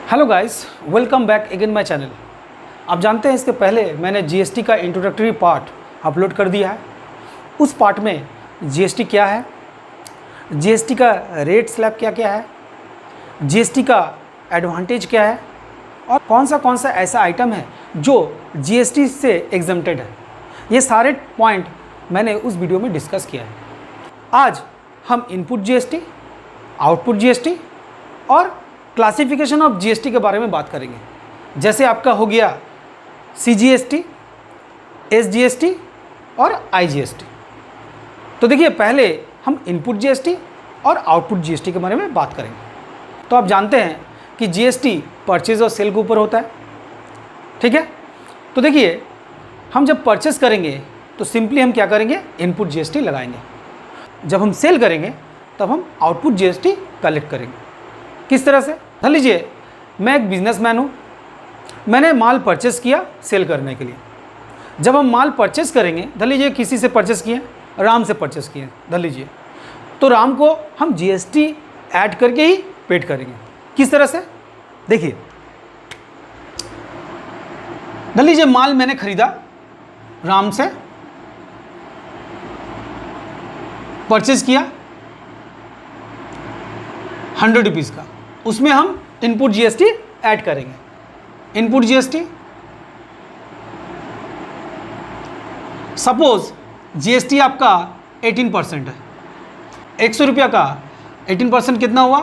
Hello guys, welcome back again my channel. आप जानते हैं इसके पहले मैंने जीएसटी का इंट्रोडक्टरी पार्ट अपलोड कर दिया है। उस पार्ट में जीएसटी क्या है, जीएसटी का रेट स्लैब क्या क्या है, जीएसटी का एडवांटेज क्या है और कौन सा ऐसा आइटम है जो जीएसटी से एग्जम्प्टेड है, ये सारे पॉइंट मैंने उस वीडियो में डिस्कस किया है। आज हम इनपुट जीएसटी, आउटपुट जीएसटी और क्लासिफिकेशन ऑफ जीएसटी के बारे में बात करेंगे। जैसे आपका हो गया सीजीएसटी, एसजीएसटी और आईजीएसटी। तो देखिए, पहले हम इनपुट जीएसटी और आउटपुट जीएसटी के बारे में बात करेंगे। तो आप जानते हैं कि जीएसटी परचेज और सेल के ऊपर होता है, ठीक है। तो देखिए, हम जब परचेस करेंगे तो सिंपली हम क्या करेंगे, इनपुट जीएसटी लगाएंगे। जब हम सेल करेंगे तब हम आउटपुट जीएसटी कलेक्ट करेंगे। किस तरह से, मान लीजिए मैं एक बिजनेसमैन हूँ, मैंने माल परचेस किया सेल करने के लिए। जब हम माल परचेस करेंगे, मान लीजिए किसी से परचेस किए, राम से परचेस किए मान लीजिए, तो राम को हम जीएसटी ऐड करके ही पेड करेंगे। किस तरह से, देखिए, मान लीजिए माल मैंने खरीदा राम से, परचेस किया 100 रुपीज़ का, उसमें हम इनपुट जीएसटी ऐड करेंगे। इनपुट जीएसटी, सपोज जीएसटी आपका 18% है, 100 रुपया का 18% कितना हुआ,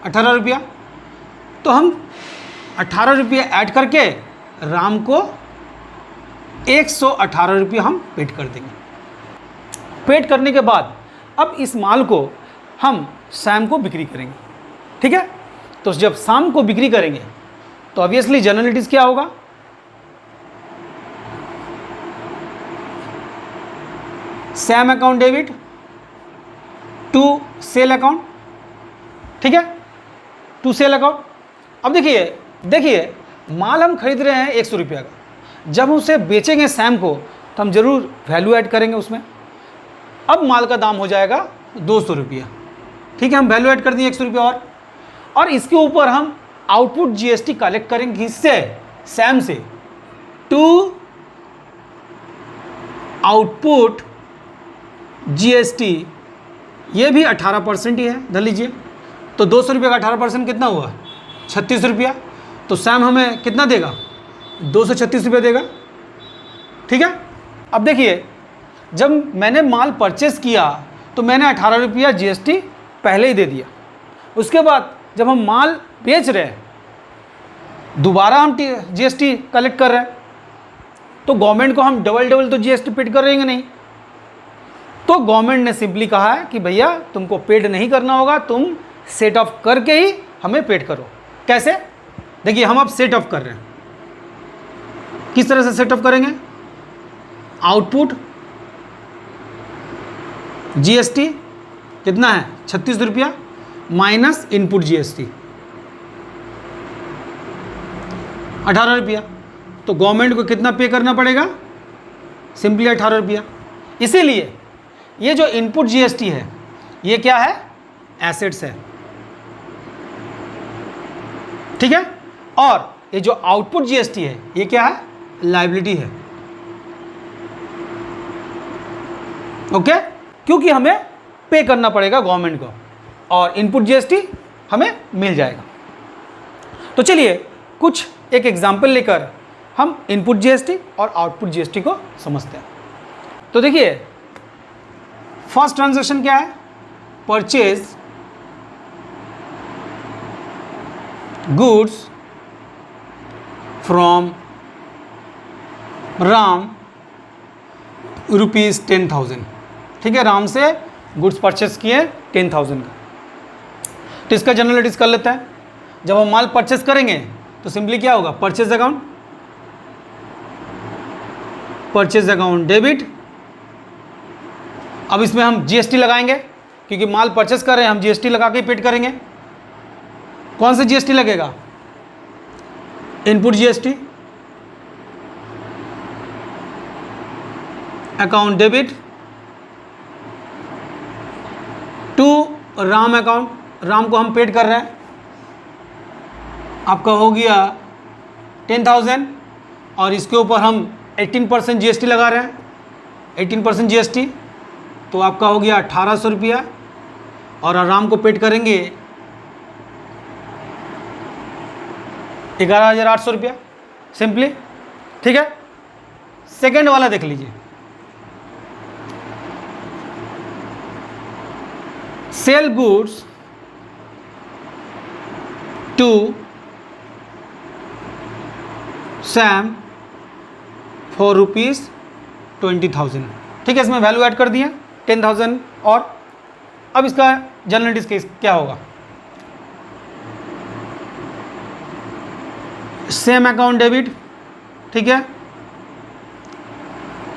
18 रुपया। तो हम 18 रुपया ऐड करके राम को 118 रुपया हम पेड कर देंगे। पेड करने के बाद अब इस माल को हम शाम को बिक्री करेंगे, ठीक है। तो जब शाम को बिक्री करेंगे तो ऑब्वियसली जनरलिटीज क्या होगा, Sam account debit to sale account, ठीक है, टू सेल अकाउंट। अब देखिए माल हम खरीद रहे हैं 100 रुपया का, जब उसे बेचेंगे सैम को तो हम जरूर वैल्यू ऐड करेंगे उसमें। अब माल का दाम हो जाएगा 200 रुपया, ठीक है, हम वैल्यू ऐड कर दिए 100 रुपया और इसके ऊपर हम आउटपुट जीएसटी कलेक्ट करेंगे। इससे सैम से टू आउटपुट जीएसटी, ये भी 18% ही है, धर लीजिए। तो 200 रुपये का 18% कितना हुआ, 36 रुपया। तो सैम हमें कितना देगा, 236 रुपये देगा, ठीक है। अब देखिए, जब मैंने माल परचेस किया तो मैंने 18 रुपया जीएसटी पहले ही दे दिया। उसके बाद जब हम माल बेच रहे हैं, दोबारा हम जीएसटी कलेक्ट कर रहे हैं, तो गवर्नमेंट को हम डबल तो जीएसटी पेड करेंगे नहीं। तो गवर्नमेंट ने सिंपली कहा है कि भैया तुमको पेड नहीं करना होगा, तुम सेट ऑफ करके ही हमें पेड करो। कैसे, देखिए हम अब सेट ऑफ कर रहे हैं। किस तरह से सेट ऑफ करेंगे, आउटपुट जीएसटी कितना है, 36 रुपया माइनस इनपुट जीएसटी 18 रुपया। तो गवर्नमेंट को कितना पे करना पड़ेगा, सिंपली 18 रुपया। इसीलिए ये जो इनपुट जीएसटी है ये क्या है, एसेट्स है, ठीक है। और ये जो आउटपुट जीएसटी है ये क्या है, लायबिलिटी है, ओके। क्योंकि हमें पे करना पड़ेगा गवर्नमेंट को और इनपुट जीएसटी हमें मिल जाएगा। तो चलिए कुछ एक एग्जांपल लेकर हम इनपुट जीएसटी और आउटपुट जीएसटी को समझते हैं। तो देखिए, फर्स्ट ट्रांजैक्शन क्या है, परचेज गुड्स फ्रॉम राम ₹10,000, ठीक है। राम से गुड्स परचेस किए 10,000 का। तो इसका जनरलिटीज कर लेते हैं। जब हम माल परचेस करेंगे तो सिंपली क्या होगा, परचेज अकाउंट डेबिट। अब इसमें हम जीएसटी लगाएंगे, क्योंकि माल परचेस कर रहे हैं, हम जीएसटी लगा के पेड करेंगे। कौन सा जीएसटी लगेगा, input GST, account debit to Ram account, Ram को हम पेड कर रहे हैं, आपका हो गया 10,000 और इसके ऊपर हम 18% GST लगा रहे हैं, 18% GST, तो आपका हो गया 1800 रुपया और आराम को पेड करेंगे 11,800 रुपया सिंपली। ठीक है, सेकेंड वाला देख लीजिए, sell goods to Sam for ₹20,000। ठीक है, इसमें वैल्यू ऐड कर दिया 10,000 और अब इसका जनरल डिस्केस क्या होगा, सेम अकाउंट डेबिट, ठीक है,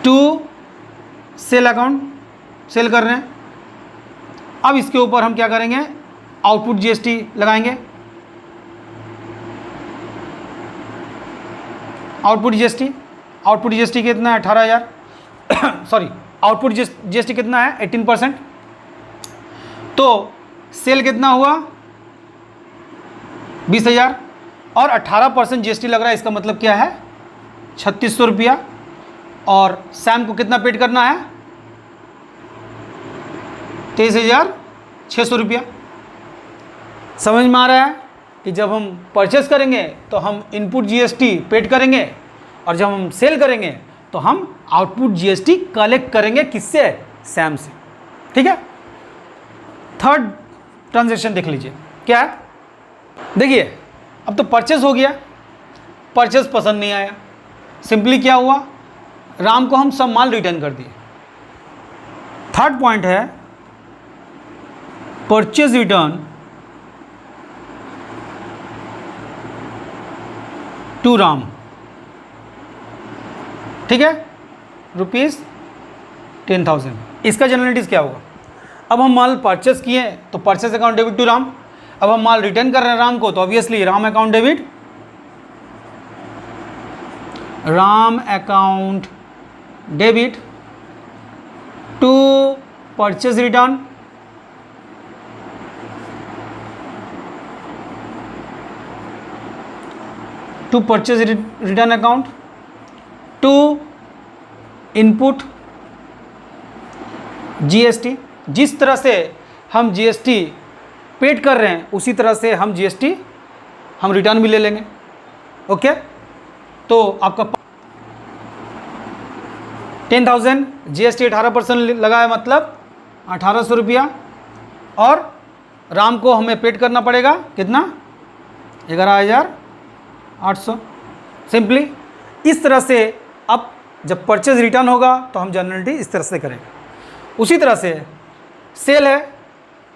टू सेल अकाउंट, सेल कर रहे हैं। अब इसके ऊपर हम क्या करेंगे, आउटपुट GST लगाएंगे, आउटपुट GST कितना है 18,000 सॉरी, आउटपुट GST कितना है 18%, तो सेल कितना हुआ 20,000 और 18% GST लग रहा है, इसका मतलब क्या है 3,600 रुपया। और सैम को कितना पेड करना है 23,600 रुपया। समझ में आ रहा है कि जब हम परचेस करेंगे तो हम इनपुट GST पेड करेंगे और जब हम सेल करेंगे तो हम आउटपुट GST कलेक्ट करेंगे, किससे, सैम से। ठीक है, थर्ड ट्रांजैक्शन देख लीजिए क्या है। देखिए अब तो परचेस हो गया, परचेस पसंद नहीं आया, सिंपली क्या हुआ, राम को हम सब माल रिटर्न कर दिए। थर्ड पॉइंट है परचेज रिटर्न टू राम, ठीक है, ₹10,000। इसका जनरलिटीज क्या होगा, अब हम माल परचेस किए तो purchase account debit to Ram, अब हम माल रिटर्न कर रहे हैं राम को तो obviously Ram account debit, Ram account debit to purchase return, to purchase return account, to input GST। जिस तरह से हम GST पेड कर रहे हैं उसी तरह से हम GST हम रिटर्न भी ले लेंगे। ओके, तो आपका 10,000 GST 18% लगा है, मतलब 1,800 रुपया, और राम को हमें पेड करना पड़ेगा कितना 11,800। सिंपली इस तरह से अब जब परचेज रिटर्न होगा तो हम जनरलिटी इस तरह से करेंगे। उसी तरह से सेल है,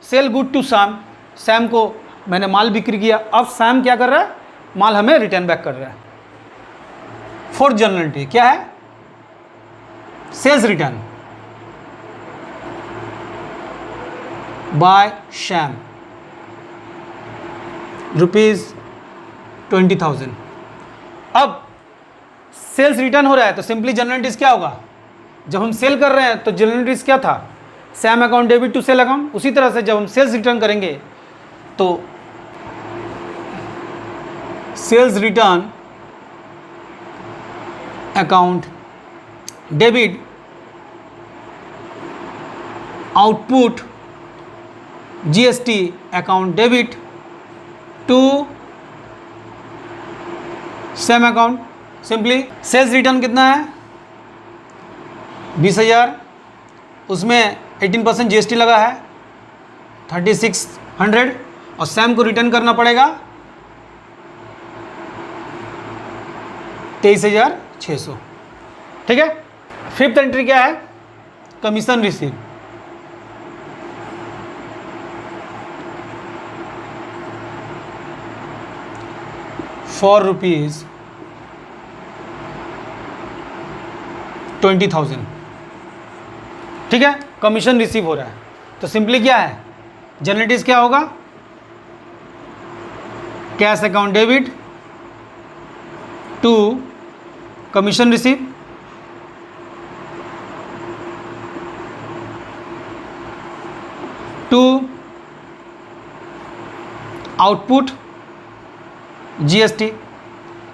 sell good to Sam, Sam को मैंने माल बिक्री किया, अब सैम क्या कर रहा है, माल हमें रिटर्न बैक कर रहा है। फोर्थ जनरलिटी क्या है, सेल्स रिटर्न बाय सैम ₹20,000। अब सेल्स रिटर्न हो रहा है तो सिंपली जनरलिटीज क्या होगा, जब हम सेल कर रहे हैं तो जनरलिटीज क्या था, Sam account debit to sale account. उसी तरह से जब हम सेल्स रिटर्न करेंगे तो sales return account debit output GST account debit to same account. Simply sales return कितना है 20,000, उसमें 18% GST लगा है 3,600 और सैम को रिटर्न करना पड़ेगा 23,600। ठीक है, फिफ्थ एंट्री क्या है, कमीशन रिसीव, फॉर ₹20,000। ठीक है, कमीशन रिसीव हो रहा है तो सिंपली क्या है, जनरलिटीज क्या होगा, cash account debit to commission receive to output GST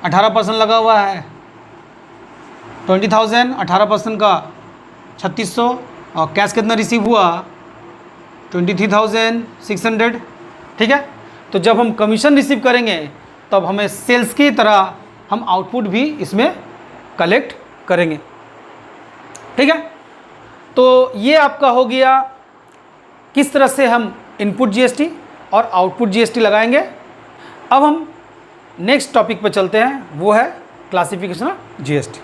18% लगा हुआ है, 20,000, 18% का 3600, और कैश कितना रिसीव हुआ 23,600। ठीक है, तो जब हम कमीशन रिसीव करेंगे तब हमें सेल्स की तरह हम आउटपुट भी इसमें कलेक्ट करेंगे। ठीक है, तो ये आपका हो गया किस तरह से हम इनपुट जीएसटी और आउटपुट जीएसटी लगाएंगे। अब हम नेक्स्ट टॉपिक पर चलते हैं, वो है क्लासिफिकेशन ऑफ जीएसटी।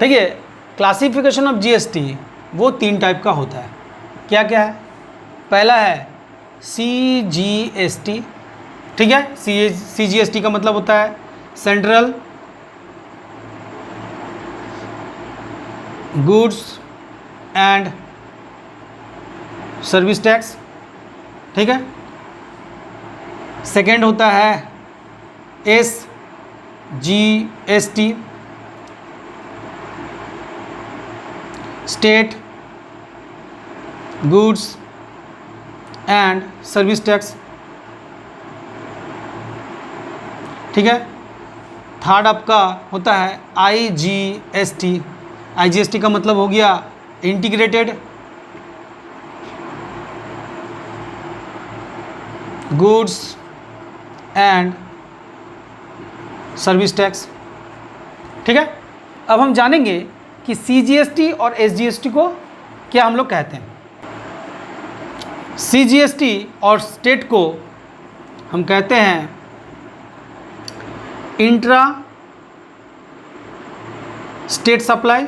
ठीक है, क्लासिफिकेशन ऑफ जीएसटी वो 3 टाइप का होता है। क्या क्या है? पहला है सीजीएसटी। ठीक है, सीजीएसटी का मतलब होता है central goods and service tax. ठीक है, सेकेंड होता है SGST, state goods and service tax. ठीक है, थर्ड आपका होता है आईजीएसटी। आईजीएसटी का मतलब हो गया integrated goods and service tax. ठीक है, अब हम जानेंगे कि सीजीएसटी और एसजीएसटी को क्या हम लोग कहते हैं। सीजीएसटी और स्टेट को हम कहते हैं intra state supply.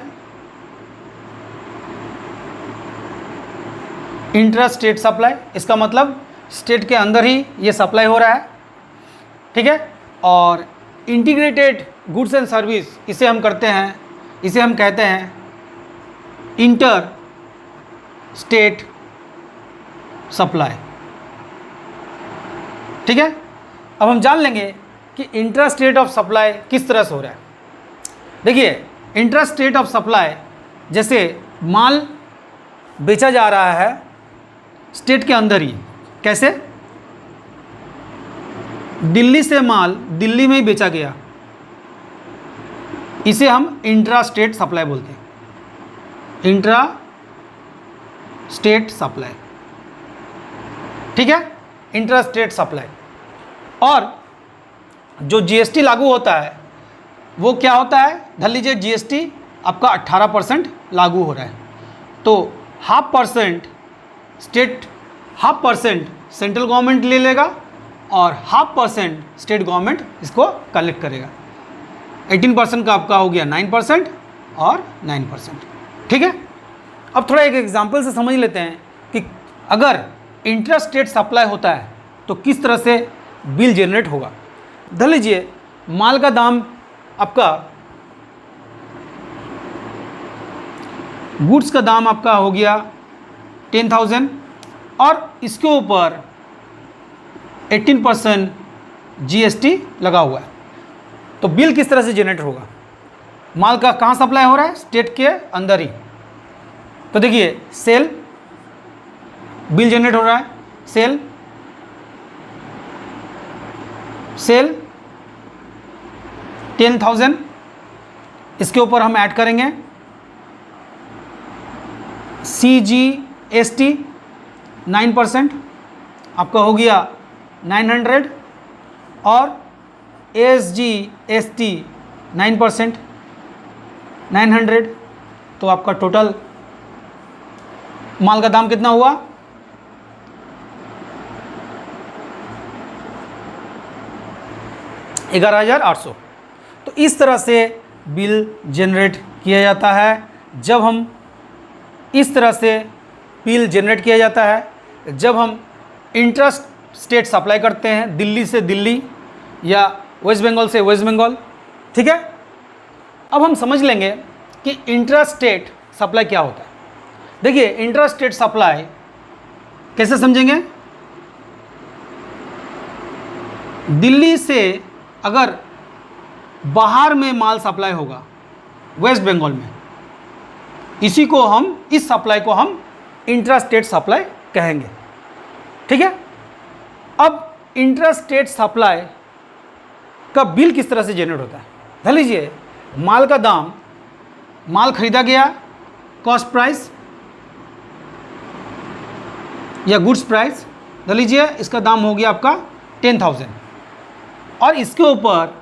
Intra state supply, इसका मतलब स्टेट के अंदर ही ये सप्लाई हो रहा है। ठीक है, और इंटीग्रेटेड गुड्स एंड सर्विस इसे हम कहते हैं इंटर स्टेट सप्लाई। ठीक है, अब हम जान लेंगे कि इंट्रा स्टेट ऑफ सप्लाई किस तरह से हो रहा है। देखिए, इंट्रा स्टेट ऑफ सप्लाई, जैसे माल बेचा जा रहा है स्टेट के अंदर ही। कैसे? दिल्ली से माल दिल्ली में ही बेचा गया, इसे हम इंट्रा स्टेट सप्लाई बोलते हैं। Intra state supply. ठीक है, इंट्रा स्टेट सप्लाई। और जो जीएसटी लागू होता है वो क्या होता है? धर लीजिए जीएसटी आपका 18% लागू हो रहा है, तो 0.5% सेंट्रल गवर्नमेंट ले लेगा और 0.5% स्टेट गवर्नमेंट इसको कलेक्ट करेगा। 18% का आपका हो गया 9% और 9%। ठीक है, अब थोड़ा एक एग्जांपल से समझ लेते हैं कि अगर इंट्रा स्टेट सप्लाई होता है तो किस तरह से बिल जनरेट होगा। धर लीजिए माल का दाम आपका, गुड्स का दाम आपका हो गया 10,000 और इसके ऊपर 18% जीएसटी लगा हुआ है, तो बिल किस तरह से जनरेट होगा? माल का कहाँ सप्लाई हो रहा है? स्टेट के अंदर ही। तो देखिए सेल बिल जनरेट हो रहा है, सेल 10,000, इसके ऊपर हम ऐड करेंगे सीजीएसटी 9%, आपका हो गया 900, और एसजीएसटी 9%, 900, तो आपका टोटल माल का दाम कितना हुआ? 11,800। तो इस तरह से बिल जनरेट किया जाता है। जब हम इस तरह से बिल जनरेट किया जाता है जब हम इंट्रा स्टेट सप्लाई करते हैं, दिल्ली से दिल्ली या वेस्ट बंगाल से वेस्ट बंगाल। ठीक है, अब हम समझ लेंगे कि इंट्रा स्टेट सप्लाई क्या होता है। देखिए इंट्रा स्टेट सप्लाई कैसे समझेंगे? दिल्ली से अगर बाहर में माल सप्लाई होगा वेस्ट बंगाल में। इसी को हम, इस सप्लाई को हम इंट्रा स्टेट सप्लाई कहेंगे। ठीक है। अब इंट्रा स्टेट सप्लाई का बिल किस तरह से जनरेट होता है? ध्यान लीजिए, माल का दाम, माल खरीदा गया, कॉस्ट प्राइस या गुड्स प्राइस, ध्यान लीजिए इसका दाम हो गया आपका 10,000 और इसके ऊपर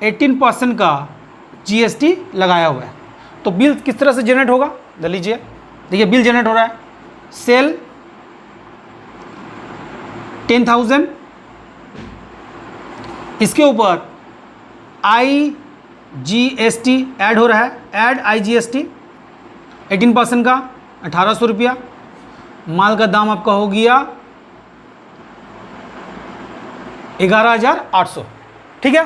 18% का GST लगाया हुआ है। तो बिल किस तरह से जनरेट होगा? ध्यान लीजिए, देखिए बिल जनरेट हो रहा है, सेल 10,000, इसके ऊपर IGST ऐड हो रहा है, ऐड IGST 18% का 1,800 रुपया। माल का दाम आपका हो गया 11,800। ठीक है।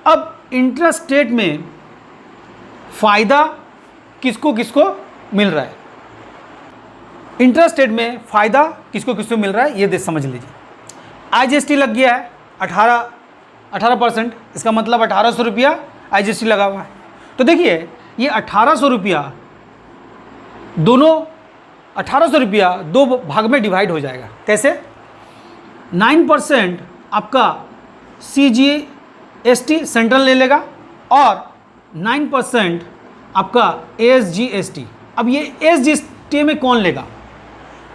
अब इंट्रा स्टेट में फ़ायदा किसको किसको मिल रहा है? इंट्रा स्टेट में फ़ायदा किसको किसको मिल रहा है ये समझ लीजिए। IGST लग गया है 18%, इसका मतलब 1,800 रुपया IGST लगा हुआ है। तो देखिए ये 1,800 रुपया, दोनों 1,800 रुपया दो भाग में डिवाइड हो जाएगा। कैसे? 9% आपका CGST सेंट्रल ले लेगा और 9% आपका SGST। अब ये SGST में कौन लेगा?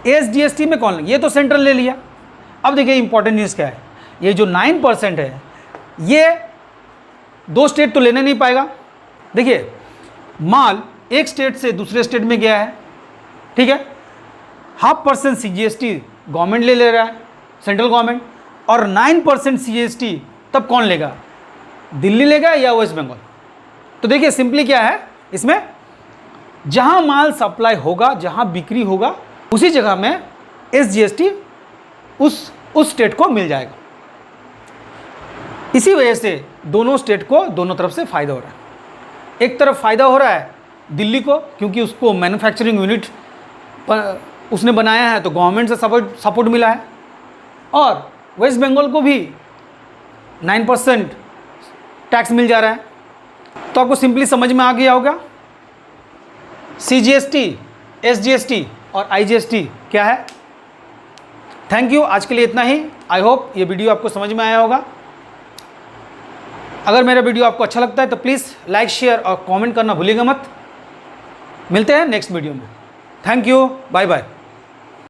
SGST में कौन लेगा? ये तो सेंट्रल ले लिया। अब देखिए इंपॉर्टेंट न्यूज़ क्या है, ये जो 9% है ये दो स्टेट तो लेने नहीं पाएगा। देखिए माल एक स्टेट से दूसरे स्टेट में गया है, ठीक है, 0.5% CGST गवर्नमेंट ले रहा है, सेंट्रल गवर्नमेंट, और 9% CGST तब कौन लेगा? दिल्ली लेगा या वेस्ट बंगाल? तो देखिए सिंपली क्या है इसमें, जहां माल सप्लाई होगा, जहां बिक्री होगा, उसी जगह में SGST उस स्टेट को मिल जाएगा। इसी वजह से दोनों स्टेट को दोनों तरफ से फ़ायदा हो रहा है। एक तरफ फ़ायदा हो रहा है दिल्ली को, क्योंकि उसको मैन्युफैक्चरिंग यूनिट उसने बनाया है तो गवर्नमेंट से सपोर्ट मिला है, और वेस्ट बंगाल को भी 9% टैक्स मिल जा रहा है। तो आपको सिंपली समझ में आ गया होगा CGST, SGST और IGST क्या है। थैंक यू, आज के लिए इतना ही। आई होप ये वीडियो आपको समझ में आया होगा। अगर मेरा वीडियो आपको अच्छा लगता है तो प्लीज़ लाइक, शेयर और कमेंट करना भूलिएगा मत। मिलते हैं नेक्स्ट वीडियो में। Thank you, bye bye.